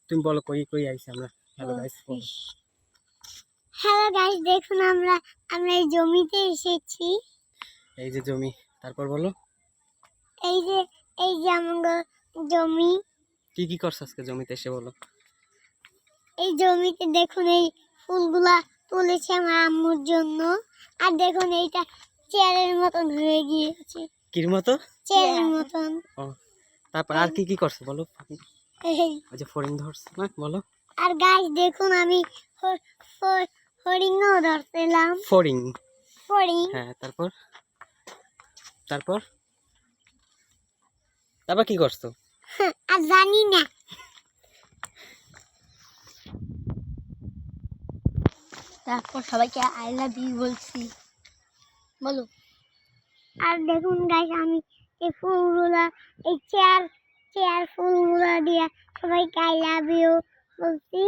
তুমি বলো কই কই আইছি আমরা। হ্যালো গাইস, হ্যালো গাইস, দেখুন আমরা এই জমিতে এসেছি। এই যে জমি, তারপর বলো এই যে আমাদের জমি। কি কি করছ আজকে জমিতে এসে বলো। এই জমিতে দেখুন এই ফুলগুলা তুলেছে আমার আম্মুর জন্য। আর দেখুন এইটা চেয়ারের মতন হয়ে গিয়েছে। কির মতো? চেয়ারের মতন। ও, তারপর আর কি কি করছ বলো। এই ওই যে ফড়িং ধরছ না, বলো। আর গাইস দেখুন আমি হরিণও ধরছিলাম। ফড়িং? হরিণ। হ্যাঁ, তারপর তারপর তারপর কি করছো? আর জানি না। তারপর সবাইকে আই লাভ ইউ বলছি, বলো। আর দেখুন গাইস আমি এই ফুলগুলা, এই চেয়ার ফুলগুলা দিয়ে সবাইকে আই লাভ ইউ বলছি।